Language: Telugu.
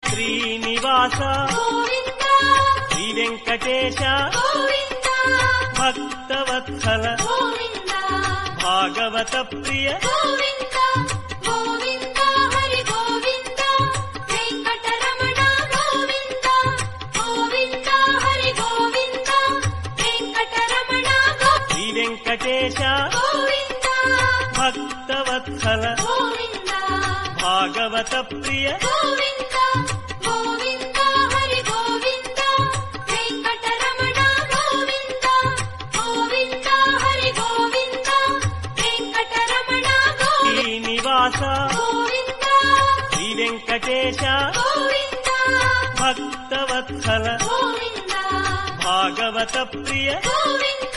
శ్రీనివాస గోవింద శ్రీ వెంకటేశ గోవింద భక్తవత్సల గోవింద భాగవత ప్రియ గోవింద గోవింద హరి గోవింద వెంకటరమణ గోవింద గోవింద హరి గోవింద వెంకటరమణ శ్రీ వెంకటేశ గోవింద భక్తవత్సల గోవింద భాగవత ప్రియ గోవింద గోవింద హరి గోవింద వెంకటరమణ గోవింద గోవింద హరి గోవింద వెంకటరమణ శ్రీనివాస గోవింద శ్రీ వెంకటేశ గోవింద భక్తవత్సల గోవింద భాగవత ప్రియ గోవింద